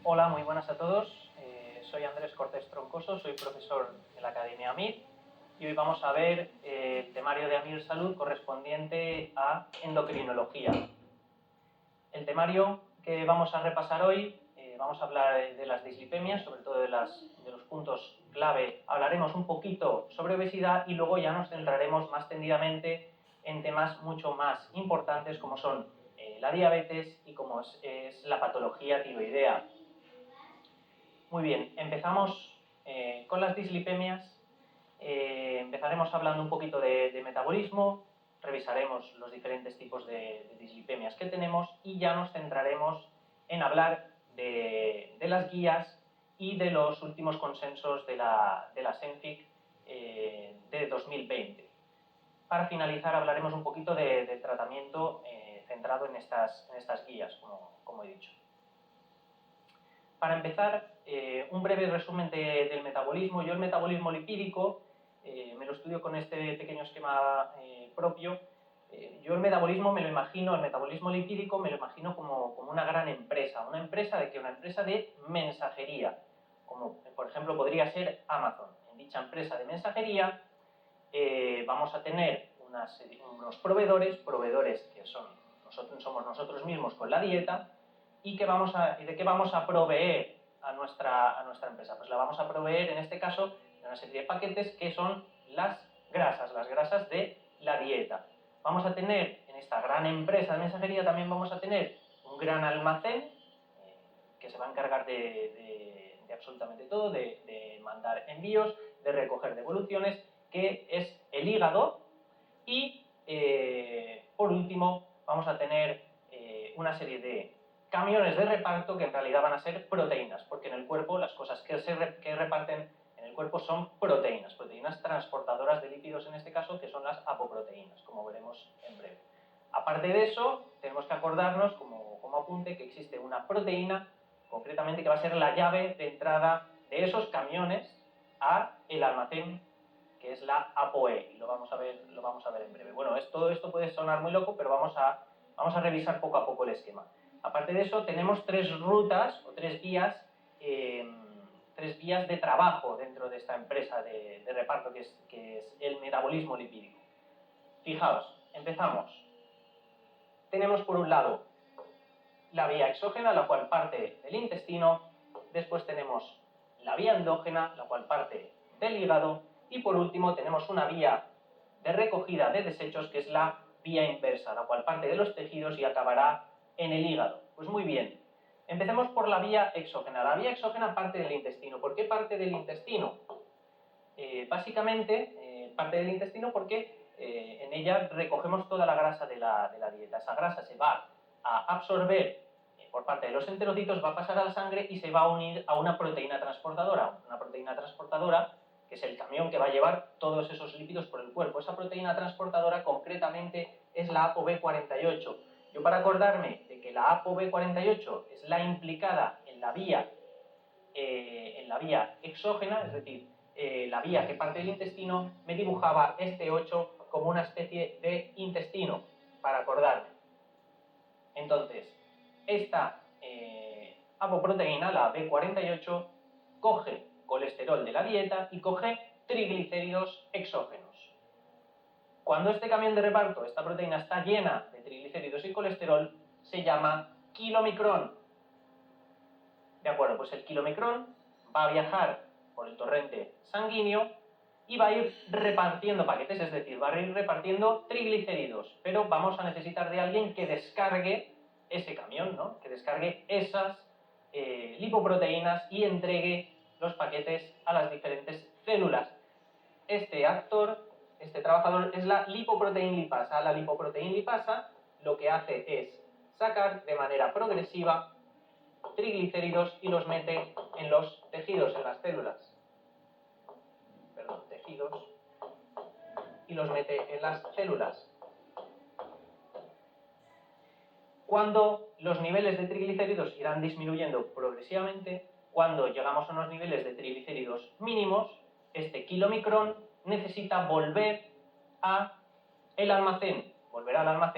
Hola, muy buenas a todos. Soy Andrés Cortés Troncoso, soy profesor de la Academia AMIR y hoy vamos a ver el temario de AMIR Salud correspondiente a endocrinología. El temario que vamos a repasar hoy, vamos a hablar de las dislipemias, sobre todo de los puntos clave. Hablaremos un poquito sobre obesidad y luego ya nos centraremos más tendidamente en temas mucho más importantes como son la diabetes y como es la patología tiroidea. Muy bien, empezamos con las dislipemias. Empezaremos hablando un poquito de metabolismo, revisaremos los diferentes tipos de dislipemias que tenemos y ya nos centraremos en hablar de las guías y de los últimos consensos de la SENFIC de 2020. Para finalizar hablaremos un poquito del tratamiento centrado en estas guías, como he dicho. Para empezar, un breve resumen del metabolismo. Yo el metabolismo lipídico me lo estudio con este pequeño esquema propio. Yo el metabolismo lipídico me lo imagino como una gran empresa. ¿Una empresa de qué? Una empresa de mensajería, como por ejemplo podría ser Amazon. En dicha empresa de mensajería vamos a tener unos proveedores que somos nosotros mismos con la dieta. ¿Y de qué vamos a proveer a nuestra empresa? Pues la vamos a proveer, en este caso, de una serie de paquetes que son las grasas de la dieta. Vamos a tener, en esta gran empresa de mensajería, también vamos a tener un gran almacén que se va a encargar de absolutamente todo, de mandar envíos, de recoger devoluciones, que es el hígado. Y, por último, vamos a tener una serie de camiones de reparto que en realidad van a ser proteínas, porque en el cuerpo las cosas que reparten en el cuerpo son proteínas transportadoras de lípidos en este caso, que son las apoproteínas, como veremos en breve. Aparte de eso, tenemos que acordarnos como apunte que existe una proteína, concretamente que va a ser la llave de entrada de esos camiones a el almacén, que es la ApoE, y lo vamos a ver en breve. Bueno, todo esto puede sonar muy loco, pero vamos a revisar poco a poco el esquema. Aparte de eso, tenemos tres rutas o tres vías de trabajo dentro de esta empresa de reparto que es el metabolismo lipídico. Fijaos, empezamos. Tenemos por un lado la vía exógena, la cual parte del intestino. Después tenemos la vía endógena, la cual parte del hígado. Y por último tenemos una vía de recogida de desechos, que es la vía inversa, la cual parte de los tejidos y acabará en el hígado. Pues muy bien, empecemos por la vía exógena. La vía exógena parte del intestino. ¿Por qué parte del intestino? Básicamente parte del intestino porque en ella recogemos toda la grasa de la dieta. Esa grasa se va a absorber por parte de los enterocitos, va a pasar a la sangre y se va a unir a una proteína transportadora. Una proteína transportadora que es el camión que va a llevar todos esos lípidos por el cuerpo. Esa proteína transportadora concretamente es la ApoB48. Yo, para acordarme de que la ApoB48 es la implicada en la vía exógena, es decir, la vía que parte del intestino, me dibujaba este 8 como una especie de intestino, para acordarme. Entonces, esta apoproteína, la B48, coge colesterol de la dieta y coge triglicéridos exógenos. Cuando este camión de reparto, esta proteína, está llena de triglicéridos y colesterol, se llama kilomicrón. De acuerdo, pues el kilomicrón va a viajar por el torrente sanguíneo y va a ir repartiendo paquetes, es decir, va a ir repartiendo triglicéridos, pero vamos a necesitar de alguien que descargue ese camión, ¿no? Que descargue esas lipoproteínas y entregue los paquetes a las diferentes células. Este actor, este trabajador, es la lipoproteína lipasa. La lipoproteína lipasa lo que hace es sacar de manera progresiva triglicéridos y los mete en los tejidos, en las células. Tejidos, y los mete en las células. Cuando los niveles de triglicéridos irán disminuyendo progresivamente, cuando llegamos a unos niveles de triglicéridos mínimos, este kilomicrón necesita volver al almacén,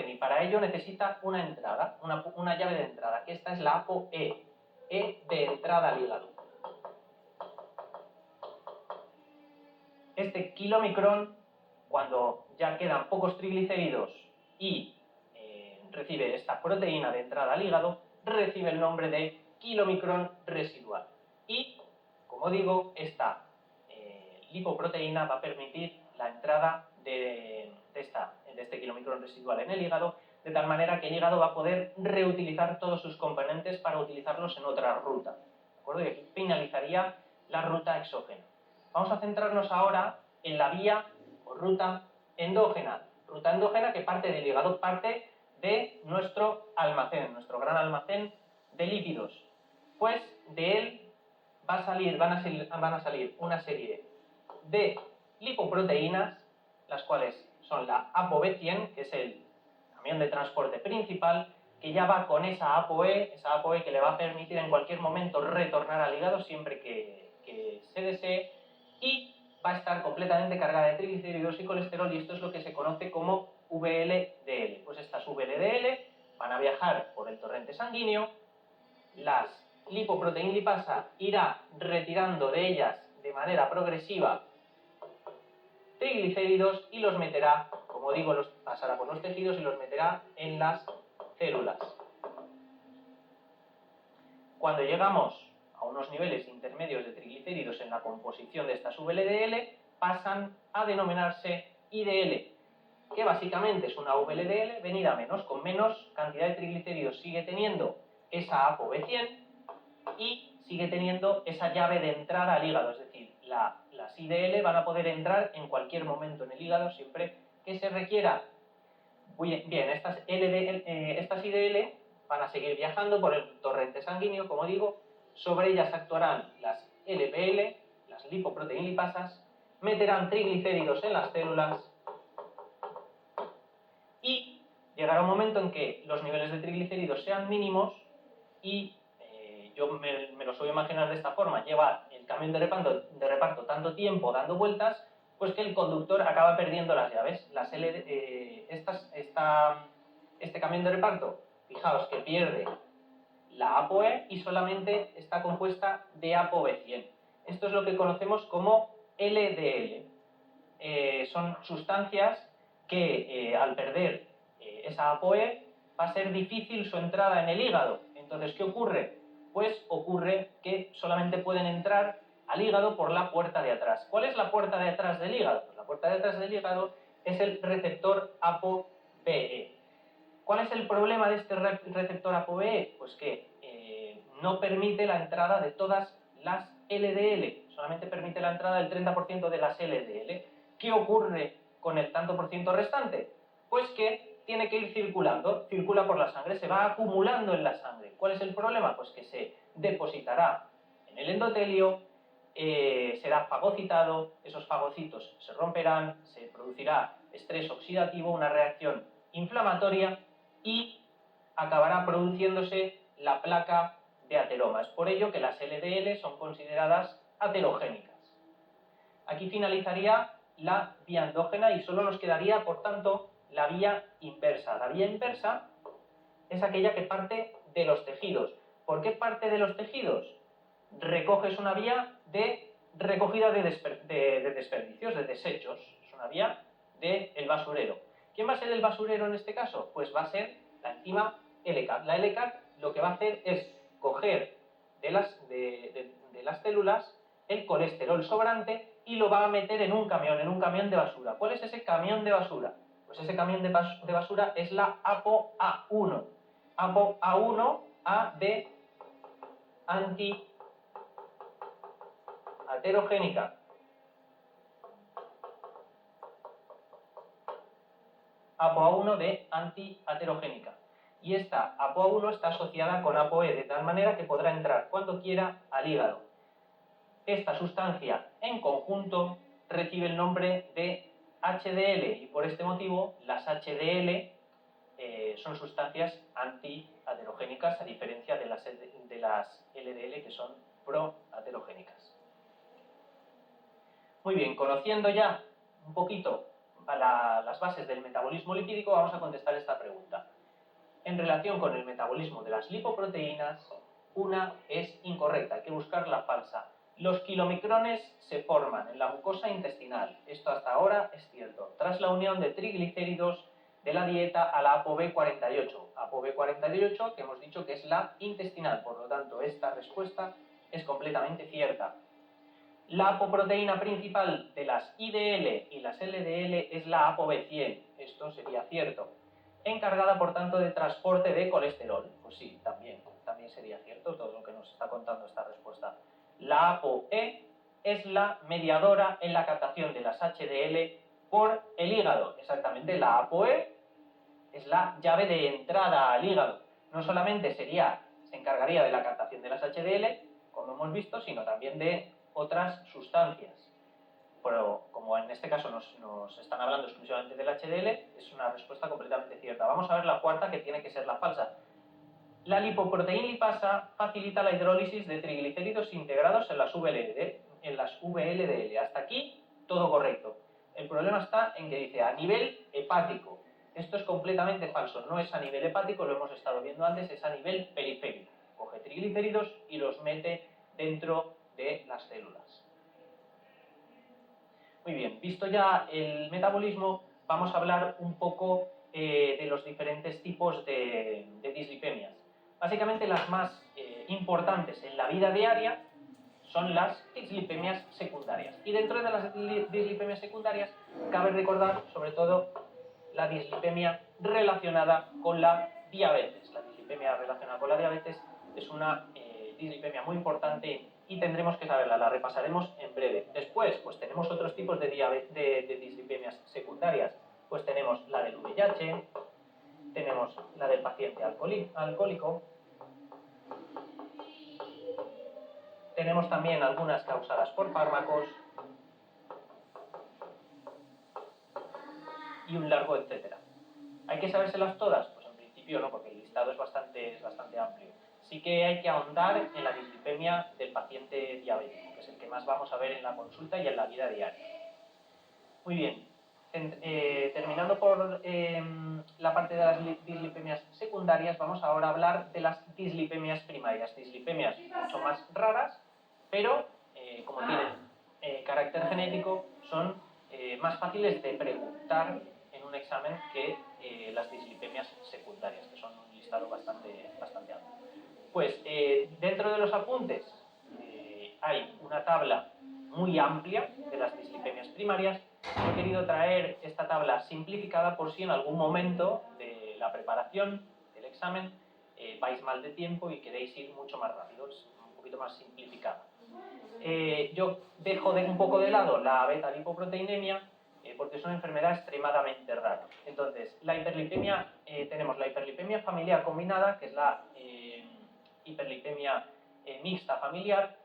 y para ello necesita una entrada, una llave de entrada, que esta es la ApoE. de entrada al hígado. Este kilomicrón, cuando ya quedan pocos triglicéridos y recibe esta proteína de entrada al hígado, recibe el nombre de kilomicrón residual. Y, como digo, esta lipoproteína va a permitir la entrada de este kilomicrón residual en el hígado, de tal manera que el hígado va a poder reutilizar todos sus componentes para utilizarlos en otra ruta. ¿De acuerdo? Y aquí finalizaría la ruta exógena. Vamos a centrarnos ahora en la vía o ruta endógena. Ruta endógena que parte del hígado, parte de nuestro almacén, nuestro gran almacén de lípidos. Pues de él van a salir una serie de lipoproteínas, las cuales son la ApoB100, que es el camión de transporte principal, que ya va con esa ApoE que le va a permitir en cualquier momento retornar al hígado siempre que se desee, y va a estar completamente cargada de triglicéridos y colesterol, y esto es lo que se conoce como VLDL. Pues estas VLDL van a viajar por el torrente sanguíneo, las lipoproteína lipasa irá retirando de ellas de manera progresiva triglicéridos y los meterá, como digo, los pasará por los tejidos y los meterá en las células. Cuando llegamos a unos niveles intermedios de triglicéridos en la composición de estas VLDL, pasan a denominarse IDL, que básicamente es una VLDL venida a menos, con menos cantidad de triglicéridos sigue teniendo esa ApoB100 y sigue teniendo esa llave de entrada al hígado, es decir, las IDL van a poder entrar en cualquier momento en el hígado siempre que se requiera. Bien, estas IDL van a seguir viajando por el torrente sanguíneo, como digo, sobre ellas actuarán las LPL, las lipoproteína lipasas, meterán triglicéridos en las células y llegará un momento en que los niveles de triglicéridos sean mínimos y yo me lo suelo imaginar de esta forma: lleva el camión de reparto tanto tiempo dando vueltas, pues que el conductor acaba perdiendo las llaves. Este camión de reparto, fijaos que pierde la ApoE y solamente está compuesta de ApoB100. Esto es lo que conocemos como LDL. Son sustancias que al perder esa ApoE va a ser difícil su entrada en el hígado. Entonces, ¿qué ocurre? Pues ocurre que solamente pueden entrar al hígado por la puerta de atrás. ¿Cuál es la puerta de atrás del hígado? Pues la puerta de atrás del hígado es el receptor ApoBE. ¿Cuál es el problema de este receptor ApoBE? Pues que no permite la entrada de todas las LDL, solamente permite la entrada del 30% de las LDL. ¿Qué ocurre con el tanto por ciento restante? Pues que tiene que ir circulando, circula por la sangre, se va acumulando en la sangre. ¿Cuál es el problema? Pues que se depositará en el endotelio, será fagocitado, esos fagocitos se romperán, se producirá estrés oxidativo, una reacción inflamatoria y acabará produciéndose la placa de ateroma. Es por ello que las LDL son consideradas aterogénicas. Aquí finalizaría la vía endógena y solo nos quedaría, por tanto, la vía inversa. La vía inversa es aquella que parte de los tejidos. ¿Por qué parte de los tejidos? Es una vía de recogida de desperdicios, de desechos. Es una vía del basurero. ¿Quién va a ser el basurero en este caso? Pues va a ser la enzima LCAT. La LCAT lo que va a hacer es coger de las células el colesterol sobrante y lo va a meter en un camión de basura. ¿Cuál es ese camión de basura? Pues ese camión de basura es la ApoA1. ApoA1, A de antiaterogénica. ApoA1 de antiaterogénica. Y esta ApoA1 está asociada con ApoE, de tal manera que podrá entrar cuando quiera al hígado. Esta sustancia en conjunto recibe el nombre de HDL y por este motivo las HDL son sustancias antiaterogénicas, a diferencia de las LDL, que son proaterogénicas. Muy bien, conociendo ya un poquito las bases del metabolismo lipídico, vamos a contestar esta pregunta. En relación con el metabolismo de las lipoproteínas, una es incorrecta, hay que buscar la falsa. Los kilomicrones se forman en la mucosa intestinal. Esto hasta ahora es cierto. Tras la unión de triglicéridos de la dieta a la ApoB48. ApoB48 que hemos dicho que es la intestinal, por lo tanto esta respuesta es completamente cierta. La apoproteína principal de las IDL y las LDL es la ApoB100. Esto sería cierto. Encargada, por tanto, de transporte de colesterol. Pues sí, también sería cierto todo lo que nos está contando esta respuesta. La ApoE es la mediadora en la captación de las HDL por el hígado. Exactamente, la ApoE es la llave de entrada al hígado. No solamente se encargaría de la captación de las HDL, como hemos visto, sino también de otras sustancias. Pero como en este caso nos están hablando exclusivamente del HDL, es una respuesta completamente cierta. Vamos a ver la cuarta, que tiene que ser la falsa. La lipoproteína lipasa facilita la hidrólisis de triglicéridos integrados en las VLDL. Hasta aquí, todo correcto. El problema está en que dice a nivel hepático. Esto es completamente falso. No es a nivel hepático, lo hemos estado viendo antes, es a nivel periférico. Coge triglicéridos y los mete dentro de las células. Muy bien, visto ya el metabolismo, vamos a hablar un poco de los diferentes tipos de dislipemias. Básicamente las más importantes en la vida diaria son las dislipemias secundarias. Y dentro de las dislipemias secundarias cabe recordar sobre todo la dislipemia relacionada con la diabetes. La dislipemia relacionada con la diabetes es una dislipemia muy importante y tendremos que saberla, la repasaremos en breve. Después, pues tenemos otros tipos de dislipemias secundarias. Pues tenemos la del VIH, tenemos la del paciente alcohólico, tenemos también algunas causadas por fármacos y un largo etcétera. ¿Hay que sabérselas todas? Pues en principio no, porque el listado es bastante amplio. Sí que hay que ahondar en la dislipemia del paciente diabético, que es el que más vamos a ver en la consulta y en la vida diaria. Muy bien, terminando por la parte de las dislipemias secundarias, vamos ahora a hablar de las dislipemias primarias. Dislipemias mucho más raras, pero como tienen carácter genético, son más fáciles de preguntar en un examen que las dislipemias secundarias, que son un listado bastante amplio. Pues dentro de los apuntes hay una tabla muy amplia de las dislipemias primarias. He querido traer esta tabla simplificada por si en algún momento de la preparación del examen vais mal de tiempo y queréis ir mucho más rápido, es un poquito más simplificada. Yo dejo un poco de lado la beta-lipoproteinemia porque es una enfermedad extremadamente rara. Entonces, la hiperlipemia, tenemos la hiperlipemia familiar combinada, que es la hiperlipemia mixta familiar,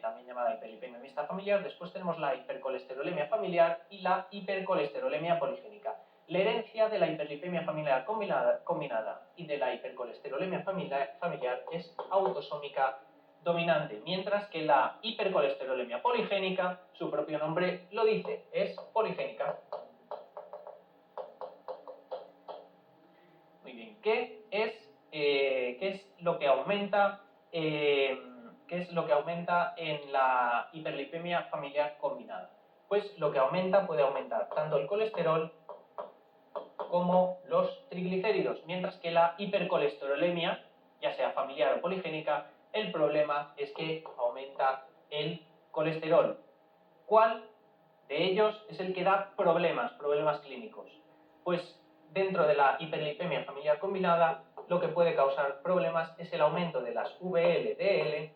también llamada hiperlipemia mixta familiar. Después tenemos la hipercolesterolemia familiar y la hipercolesterolemia poligénica. La herencia de la hiperlipemia familiar combinada y de la hipercolesterolemia familiar es autosómica dominante, mientras que la hipercolesterolemia poligénica, su propio nombre lo dice, es poligénica. Muy bien, ¿qué es lo que aumenta en la hiperlipemia familiar combinada? Pues lo que puede aumentar tanto el colesterol como los triglicéridos, mientras que la hipercolesterolemia, ya sea familiar o poligénica, el problema es que aumenta el colesterol. ¿Cuál de ellos es el que da problemas clínicos? Pues dentro de la hiperlipemia familiar combinada, lo que puede causar problemas es el aumento de las VLDL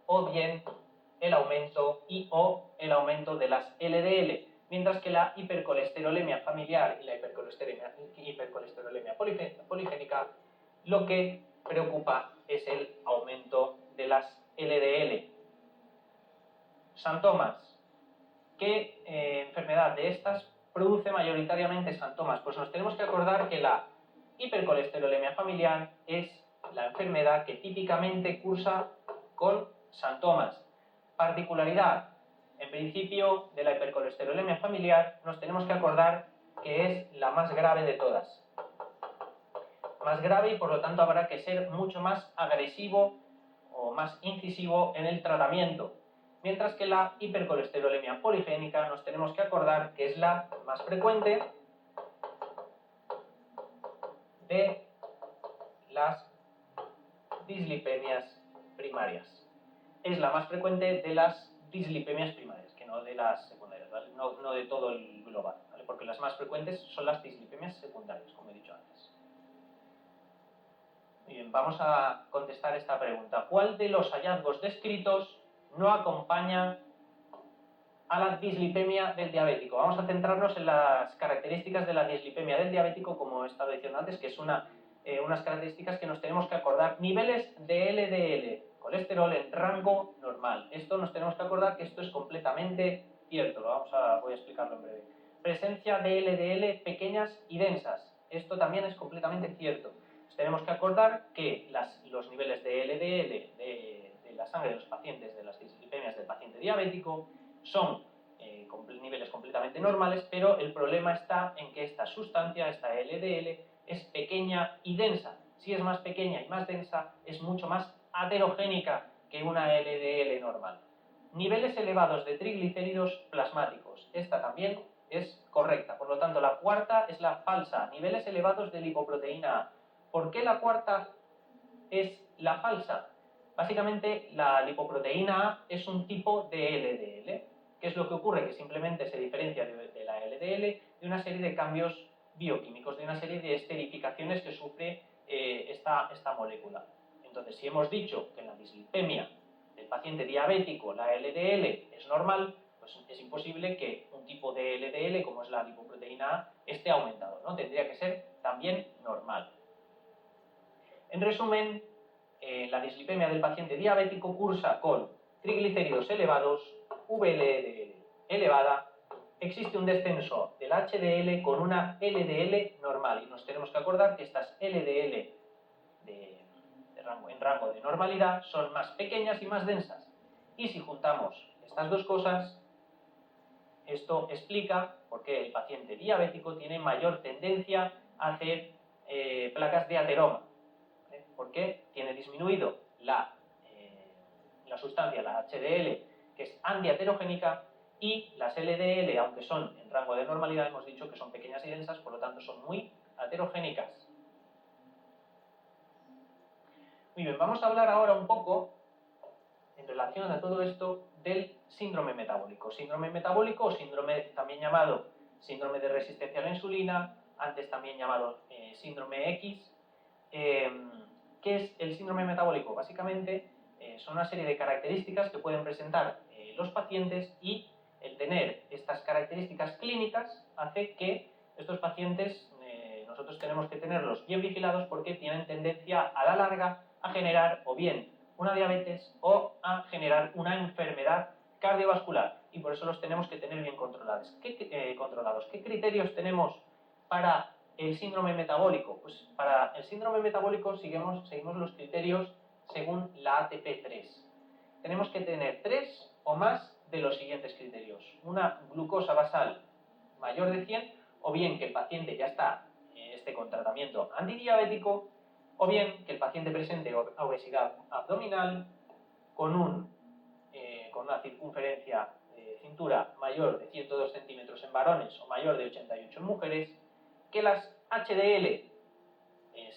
o bien el aumento el aumento de las LDL, mientras que la hipercolesterolemia familiar y la hipercolesterolemia poligénica lo que preocupa es el aumento de las LDL. Síntomas. ¿Qué enfermedad de estas produce mayoritariamente síntomas? Pues nos tenemos que acordar que la hipercolesterolemia familiar es la enfermedad que típicamente cursa con síntomas. Particularidad, en principio, de la hipercolesterolemia familiar, nos tenemos que acordar que es la más grave de todas. más grave y por lo tanto habrá que ser mucho más agresivo o más incisivo en el tratamiento. Mientras que la hipercolesterolemia poligénica nos tenemos que acordar que es la más frecuente de las dislipemias primarias. Es la más frecuente de las dislipemias primarias, que no de las secundarias, ¿vale? No de todo el global, ¿vale? Porque las más frecuentes son las dislipemias secundarias, como he dicho antes. Muy bien, vamos a contestar esta pregunta. ¿Cuál de los hallazgos descritos no acompaña a la dislipemia del diabético? Vamos a centrarnos en las características de la dislipemia del diabético, como he estado diciendo antes, que es unas características que nos tenemos que acordar. Niveles de LDL, colesterol en rango normal. Esto nos tenemos que acordar que esto es completamente cierto. Voy a explicarlo en breve. Presencia de LDL pequeñas y densas. Esto también es completamente cierto. Nos tenemos que acordar que los niveles de LDL de la sangre de los pacientes, de las dislipemias del paciente diabético, son niveles completamente normales, pero el problema está en que esta sustancia, esta LDL, es pequeña y densa. Si es más pequeña y más densa, es mucho más aterogénica que una LDL normal. Niveles elevados de triglicéridos plasmáticos. Esta también es correcta. Por lo tanto, la cuarta es la falsa. Niveles elevados de lipoproteína A. ¿Por qué la cuarta es la falsa? Básicamente, la lipoproteína A es un tipo de LDL. ¿Qué es lo que ocurre? Que simplemente se diferencia de la LDL de una serie de cambios bioquímicos, de una serie de esterificaciones que sufre esta molécula. Entonces, si hemos dicho que en la dislipemia del paciente diabético la LDL es normal, pues es imposible que un tipo de LDL, como es la lipoproteína A, esté aumentado, ¿no? Tendría que ser también normal. En resumen, la dislipemia del paciente diabético cursa con triglicéridos elevados, VLDL elevada, existe un descenso del HDL con una LDL normal. Y nos tenemos que acordar que estas LDL en rango de normalidad son más pequeñas y más densas. Y si juntamos estas dos cosas, esto explica por qué el paciente diabético tiene mayor tendencia a hacer placas de ateroma. Porque tiene disminuido la sustancia, la HDL, que es antiaterogénica, y las LDL, aunque son en rango de normalidad, hemos dicho que son pequeñas y densas, por lo tanto son muy aterogénicas. Muy bien, vamos a hablar ahora un poco, en relación a todo esto, del síndrome metabólico. Síndrome metabólico, o síndrome también llamado síndrome de resistencia a la insulina, antes también llamado síndrome X. ¿Qué es el síndrome metabólico? Básicamente son una serie de características que pueden presentar los pacientes, y el tener estas características clínicas hace que estos pacientes nosotros tenemos que tenerlos bien vigilados, porque tienen tendencia a la larga a generar o bien una diabetes o a generar una enfermedad cardiovascular, y por eso los tenemos que tener bien controlados. ¿Qué criterios tenemos para el síndrome metabólico? Pues para el síndrome metabólico seguimos los criterios según la ATP3. Tenemos que tener 3 o más de los siguientes criterios: una glucosa basal mayor de 100, o bien que el paciente ya esté con tratamiento antidiabético, o bien que el paciente presente obesidad abdominal con una circunferencia de cintura mayor de 102 centímetros en varones o mayor de 88 en mujeres, que las HDL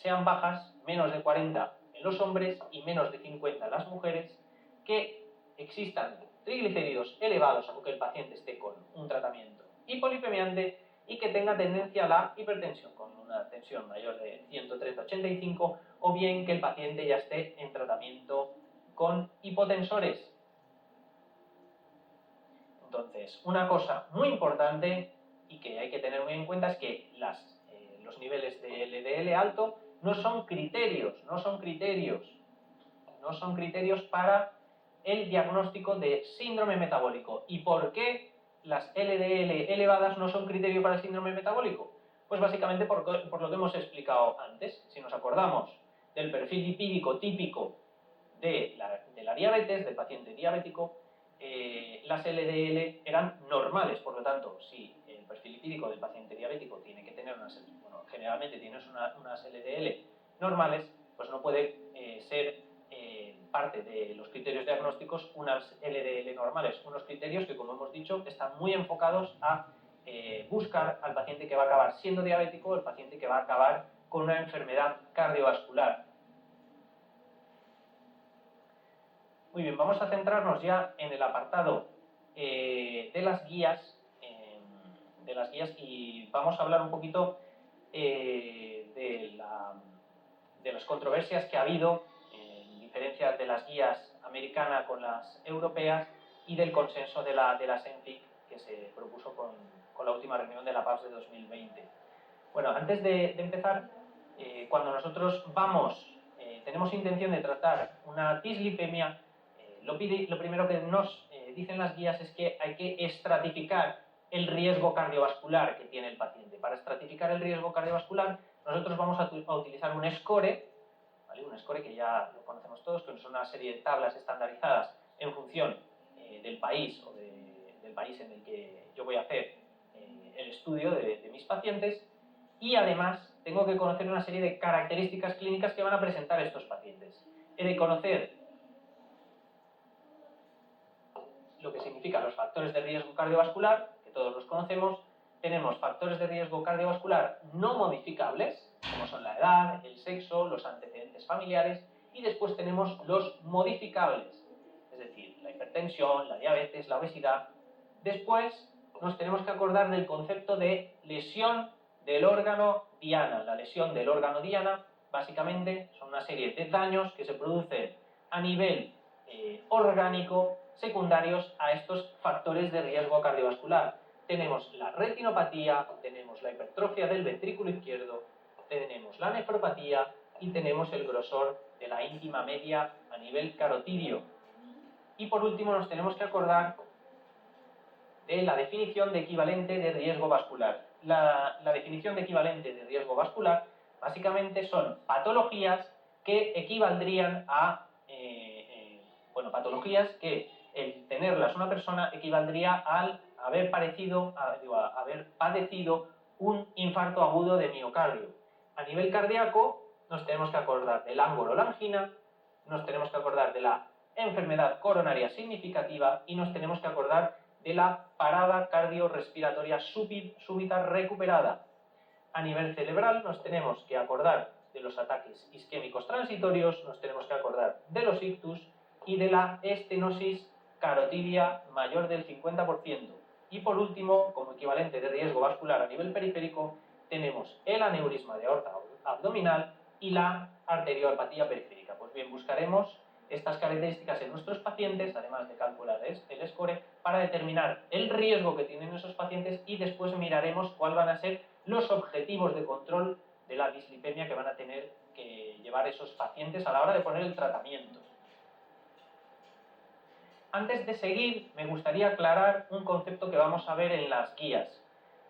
sean bajas, menos de 40 en los hombres y menos de 50 en las mujeres, que existan triglicéridos elevados o que el paciente esté con un tratamiento hipolipemiante, y que tenga tendencia a la hipertensión, con una tensión mayor de 130/85, o bien que el paciente ya esté en tratamiento con hipotensores. Entonces, una cosa muy importante y que hay que tener muy en cuenta es que los niveles de LDL alto no son criterios para el diagnóstico de síndrome metabólico. ¿Y por qué las LDL elevadas no son criterio para el síndrome metabólico? Pues básicamente por lo que hemos explicado antes. Si nos acordamos del perfil lipídico típico de la diabetes, del paciente diabético, las LDL eran normales. Por lo tanto, si el perfil lipídico del paciente diabético tiene que tener generalmente tienes unas LDL normales, pues no puede ser parte de los criterios diagnósticos unas LDL normales, unos criterios que, como hemos dicho, están muy enfocados a buscar al paciente que va a acabar siendo diabético, el paciente que va a acabar con una enfermedad cardiovascular. Muy bien, vamos a centrarnos ya en el apartado de las guías y vamos a hablar un poquito de las controversias que ha habido, en diferencia de las guías americanas con las europeas y del consenso de la SENFIC que se propuso con la última reunión de la PAPS de 2020. Bueno, antes de empezar, cuando nosotros tenemos intención de tratar una dislipemia, lo primero que nos dicen las guías es que hay que estratificar el riesgo cardiovascular que tiene el paciente. Para estratificar el riesgo cardiovascular, nosotros vamos a utilizar un score, ¿vale? Un score que ya lo conocemos todos, que son una serie de tablas estandarizadas en función del país o del país en el que yo voy a hacer el estudio de mis pacientes, y además tengo que conocer una serie de características clínicas que van a presentar estos pacientes. He de conocer lo que significan los factores de riesgo cardiovascular, que todos los conocemos. Tenemos factores de riesgo cardiovascular no modificables, como son la edad, el sexo, los antecedentes familiares, y después tenemos los modificables, es decir, la hipertensión, la diabetes, la obesidad. Después nos tenemos que acordar del concepto de lesión del órgano diana. La lesión del órgano diana, básicamente, son una serie de daños que se producen a nivel orgánico secundarios a estos factores de riesgo cardiovascular. Tenemos la retinopatía, tenemos la hipertrofia del ventrículo izquierdo, tenemos la nefropatía y tenemos el grosor de la íntima media a nivel carotidio. Y por último nos tenemos que acordar de la definición de equivalente de riesgo vascular. La definición de equivalente de riesgo vascular básicamente son patologías que equivaldrían a patologías que el tenerlas una persona equivaldría al haber padecido un infarto agudo de miocardio. A nivel cardíaco nos tenemos que acordar del angulolangina, nos tenemos que acordar de la enfermedad coronaria significativa y nos tenemos que acordar de la parada cardiorrespiratoria súbita recuperada. A nivel cerebral nos tenemos que acordar de los ataques isquémicos transitorios, nos tenemos que acordar de los ictus y de la estenosis carotidia mayor del 50%. Y por último, como equivalente de riesgo vascular a nivel periférico, tenemos el aneurisma de aorta abdominal y la arteriopatía periférica. Pues bien, buscaremos estas características en nuestros pacientes, además de calcular el score, para determinar el riesgo que tienen esos pacientes y después miraremos cuáles van a ser los objetivos de control de la dislipemia que van a tener que llevar esos pacientes a la hora de poner el tratamiento. Antes de seguir, me gustaría aclarar un concepto que vamos a ver en las guías,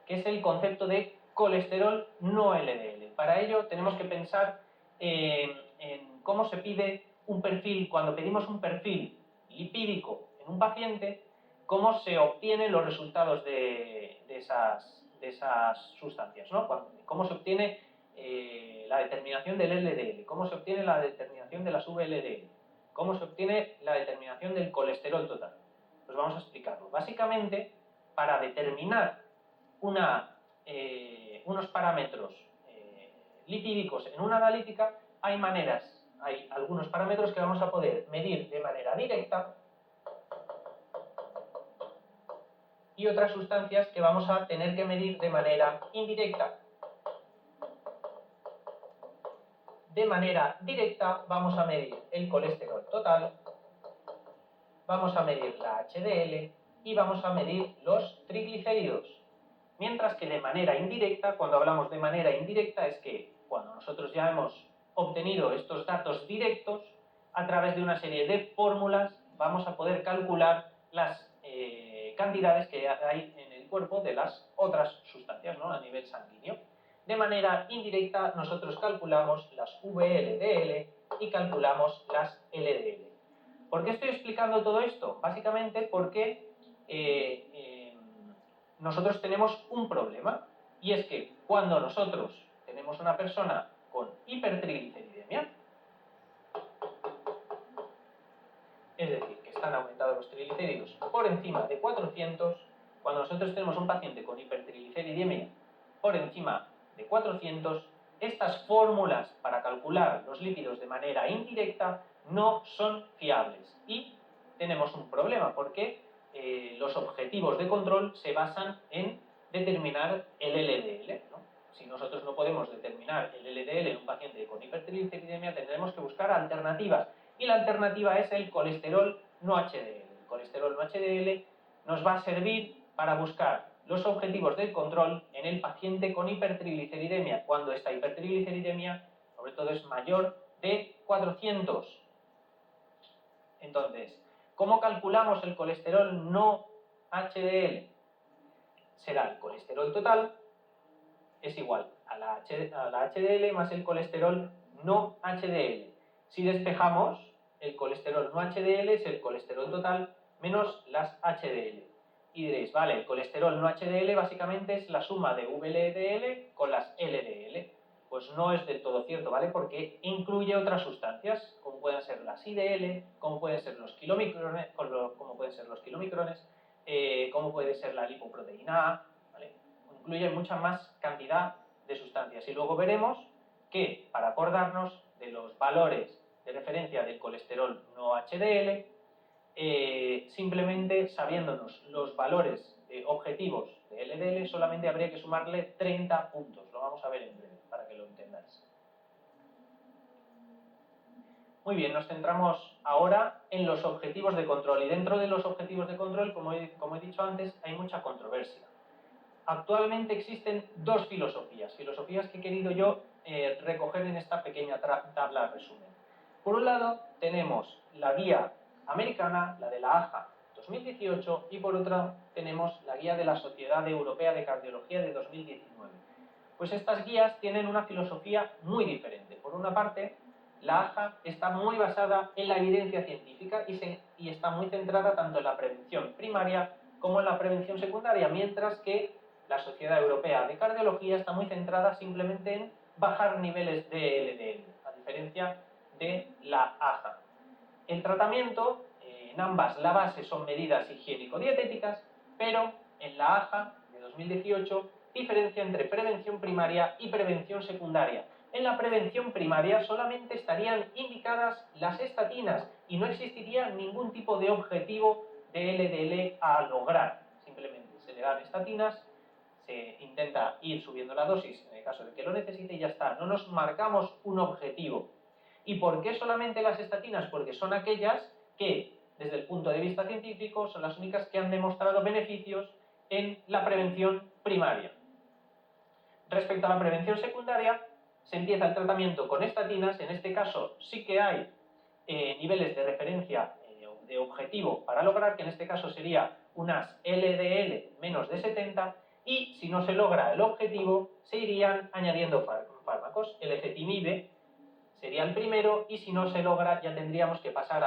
que es el concepto de colesterol no LDL. Para ello tenemos que pensar en cómo se pide un perfil, cuando pedimos un perfil lipídico en un paciente, cómo se obtienen los resultados de esas sustancias, ¿no? Cómo se obtiene la determinación del LDL, cómo se obtiene la determinación de las VLDL, cómo se obtiene la determinación del colesterol total. Pues vamos a explicarlo. Básicamente, para determinar unos parámetros lipídicos en una analítica, hay algunos parámetros que vamos a poder medir de manera directa y otras sustancias que vamos a tener que medir de manera indirecta. De manera directa vamos a medir el colesterol total, vamos a medir la HDL y vamos a medir los triglicéridos. Mientras que de manera indirecta, cuando hablamos de manera indirecta, es que cuando nosotros ya hemos obtenido estos datos directos, a través de una serie de fórmulas vamos a poder calcular las cantidades que hay en el cuerpo de las otras sustancias, ¿no? A nivel sanguíneo. De manera indirecta, nosotros calculamos las VLDL y calculamos las LDL. ¿Por qué estoy explicando todo esto? Básicamente porque nosotros tenemos un problema, y es que cuando nosotros tenemos una persona con hipertrigliceridemia. Es decir, que están aumentados los triglicéridos por encima de 400. Cuando nosotros tenemos un paciente con hipertrigliceridemia por encima de 400, estas fórmulas para calcular los lípidos de manera indirecta no son fiables y tenemos un problema porque los objetivos de control se basan en determinar el LDL, ¿no? Si nosotros no podemos determinar el LDL en un paciente con hipertrigliceridemia, tendremos que buscar alternativas. Y la alternativa es el colesterol no HDL. El colesterol no HDL nos va a servir para buscar los objetivos del control en el paciente con hipertrigliceridemia, cuando esta hipertrigliceridemia, sobre todo, es mayor de 400. Entonces, ¿cómo calculamos el colesterol no HDL? Será el colesterol total es igual a la HDL más el colesterol no HDL. Si despejamos, el colesterol no HDL es el colesterol total menos las HDL. Y diréis, vale, el colesterol no HDL básicamente es la suma de VLDL con las LDL. Pues no es del todo cierto, ¿vale? Porque incluye otras sustancias, como pueden ser las IDL, como pueden ser los kilomicrones, como pueden ser como puede ser la lipoproteína A, ¿vale? Incluye mucha más cantidad de sustancias. Y luego veremos que, para acordarnos de los valores de referencia del colesterol no HDL, simplemente sabiéndonos los valores objetivos de LDL, solamente habría que sumarle 30 puntos. Lo vamos a ver en breve, para que lo entendáis. Muy bien, nos centramos ahora en los objetivos de control. Y dentro de los objetivos de control, como he dicho antes, hay mucha controversia. Actualmente existen dos filosofías que he querido yo recoger en esta pequeña tabla de resumen. Por un lado, tenemos la guía americana, la de la AJA 2018, y por otra tenemos la guía de la Sociedad Europea de Cardiología de 2019. Pues estas guías tienen una filosofía muy diferente. Por una parte, la AJA está muy basada en la evidencia científica y está muy centrada tanto en la prevención primaria como en la prevención secundaria, mientras que la Sociedad Europea de Cardiología está muy centrada simplemente en bajar niveles de LDL, a diferencia de la AJA. El tratamiento, en ambas la base son medidas higiénico-dietéticas, pero en la AJA de 2018 diferencia entre prevención primaria y prevención secundaria. En la prevención primaria solamente estarían indicadas las estatinas y no existiría ningún tipo de objetivo de LDL a lograr. Simplemente se le dan estatinas, se intenta ir subiendo la dosis en el caso de que lo necesite y ya está. No nos marcamos un objetivo. ¿Y por qué solamente las estatinas? Porque son aquellas que, desde el punto de vista científico, son las únicas que han demostrado beneficios en la prevención primaria. Respecto a la prevención secundaria, se empieza el tratamiento con estatinas. En este caso sí que hay niveles de referencia de objetivo para lograr, que en este caso sería unas LDL menos de 70, y si no se logra el objetivo, se irían añadiendo fármacos. El ezetimibe sería el primero, y si no se logra ya tendríamos que pasar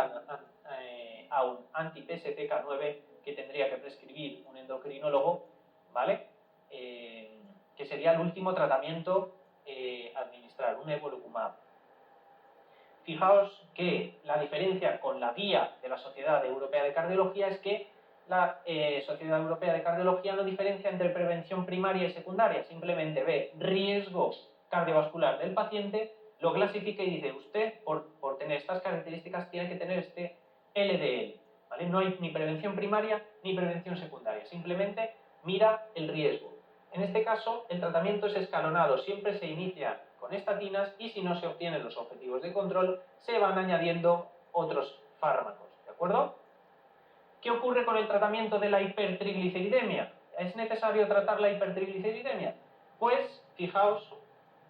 a un anti-PSPK9 que tendría que prescribir un endocrinólogo, ¿vale? Que sería el último tratamiento administrar, un evolocumab. Fijaos que la diferencia con la guía de la Sociedad Europea de Cardiología es que la Sociedad Europea de Cardiología no diferencia entre prevención primaria y secundaria, simplemente ve riesgo cardiovascular del paciente, lo clasifica y dice, usted por tener estas características tiene que tener este LDL, ¿vale? No hay ni prevención primaria ni prevención secundaria, simplemente mira el riesgo. En este caso, el tratamiento es escalonado, siempre se inicia con estatinas y si no se obtienen los objetivos de control, se van añadiendo otros fármacos, ¿de acuerdo? ¿Qué ocurre con el tratamiento de la hipertrigliceridemia? ¿Es necesario tratar la hipertrigliceridemia? Pues, fijaos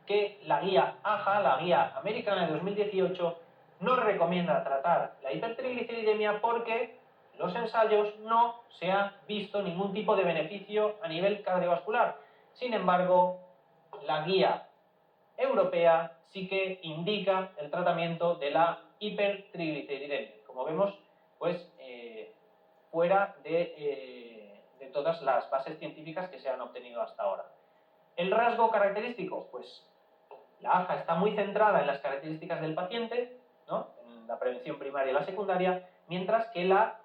que la guía AJA, la guía americana de 2018, no recomienda tratar la hipertrigliceridemia porque los ensayos no se ha visto ningún tipo de beneficio a nivel cardiovascular. Sin embargo, la guía europea sí que indica el tratamiento de la hipertrigliceridemia. Como vemos, pues fuera de todas las bases científicas que se han obtenido hasta ahora. El rasgo característico, pues La AJA está muy centrada en las características del paciente, ¿no?, en la prevención primaria y la secundaria, mientras que la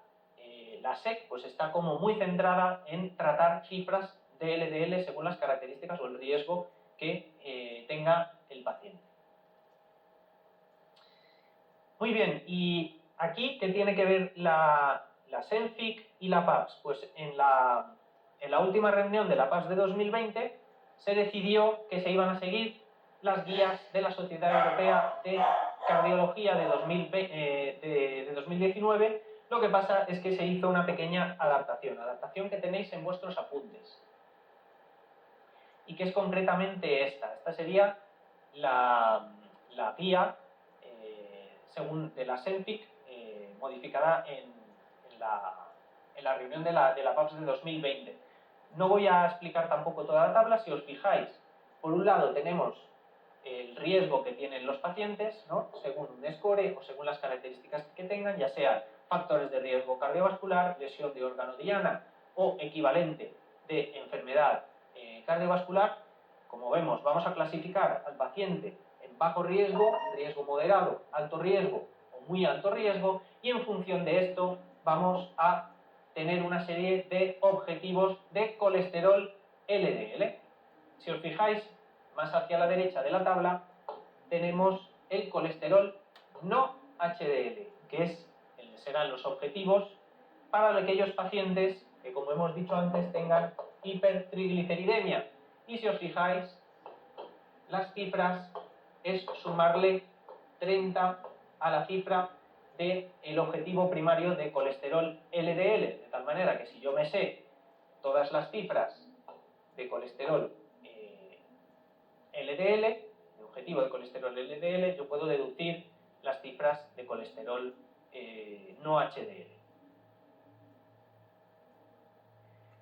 SEC pues está como muy centrada en tratar cifras de LDL según las características o el riesgo que tenga el paciente. Muy bien, y aquí, ¿qué tiene que ver la SENFIC y la PAPS? Pues en la última reunión de la PAPS de 2020 se decidió que se iban a seguir las guías de la Sociedad Europea de Cardiología de 2019. Lo que pasa es que se hizo una pequeña adaptación que tenéis en vuestros apuntes. Y que es concretamente esta. Esta sería la guía según de la SENFIC, modificada en la reunión de la PAPS de 2020. No voy a explicar tampoco toda la tabla. Si os fijáis, por un lado tenemos el riesgo que tienen los pacientes, ¿no?, según un score o según las características que tengan, ya sea factores de riesgo cardiovascular, lesión de órgano diana o equivalente de enfermedad cardiovascular. Como vemos, vamos a clasificar al paciente en bajo riesgo, riesgo moderado, alto riesgo o muy alto riesgo, y en función de esto vamos a tener una serie de objetivos de colesterol LDL. Si os fijáis, más hacia la derecha de la tabla tenemos el colesterol no HDL, que serán los objetivos para aquellos pacientes que, como hemos dicho antes, tengan hipertrigliceridemia. Y si os fijáis, las cifras es sumarle 30 a la cifra del objetivo primario de colesterol LDL, de tal manera que si yo me sé todas las cifras de colesterol LDL, el objetivo de colesterol LDL, yo puedo deducir las cifras de colesterol no HDL.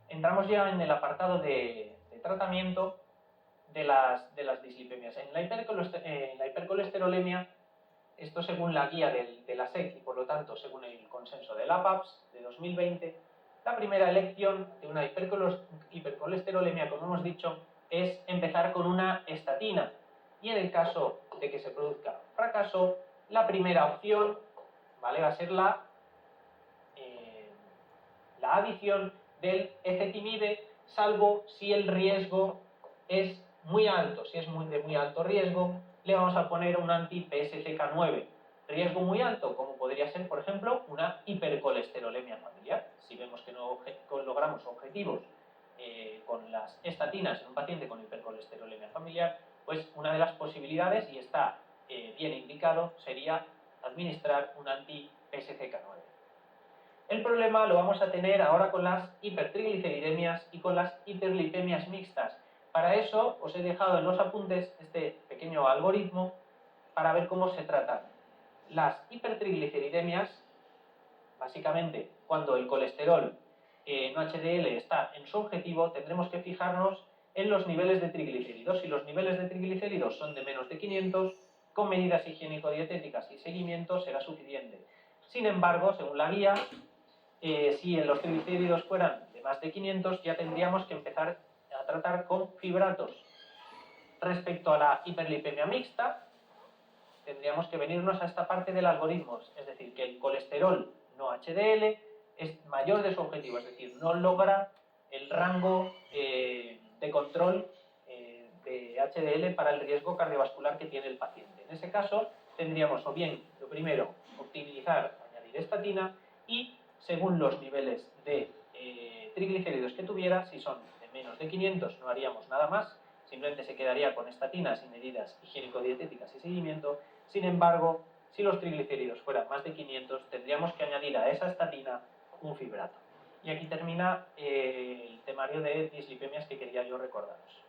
Entramos ya en el apartado de tratamiento de las dislipemias. En la hipercolesterolemia, esto según la guía de la SEC y por lo tanto según el consenso de la PAPS de 2020, la primera elección de una hipercolesterolemia, como hemos dicho, es empezar con una estatina. Y en el caso de que se produzca fracaso, la primera opción, ¿vale?, va a ser la adición del ezetimibe, salvo si el riesgo es muy alto. Si es de muy alto riesgo, le vamos a poner un anti-PSCK9. Riesgo muy alto, como podría ser, por ejemplo, una hipercolesterolemia familiar. Si vemos que no logramos objetivos con las estatinas en un paciente con hipercolesterolemia familiar, pues una de las posibilidades, y está bien indicado, sería administrar un anti-PSCK9. El problema lo vamos a tener ahora con las hipertrigliceridemias y con las hiperlipemias mixtas. Para eso os he dejado en los apuntes este pequeño algoritmo para ver cómo se tratan. Las hipertrigliceridemias, básicamente cuando el colesterol no HDL está en su objetivo, tendremos que fijarnos en los niveles de triglicéridos. Si los niveles de triglicéridos son de menos de 500, con medidas higiénico-dietéticas y seguimiento será suficiente. Sin embargo, según la guía, si los triglicéridos fueran de más de 500, ya tendríamos que empezar a tratar con fibratos. Respecto a la hiperlipemia mixta, tendríamos que venirnos a esta parte del algoritmo, es decir, que el colesterol no HDL es mayor de su objetivo, es decir, no logra el rango de control de HDL para el riesgo cardiovascular que tiene el paciente. En ese caso, tendríamos o bien, lo primero, optimizar, añadir estatina, y según los niveles de triglicéridos que tuviera, si son de menos de 500 no haríamos nada más, simplemente se quedaría con estatinas y medidas higiénico-dietéticas y seguimiento. Sin embargo, si los triglicéridos fueran más de 500, tendríamos que añadir a esa estatina un fibrato. Y aquí termina el temario de dislipemias que quería yo recordaros.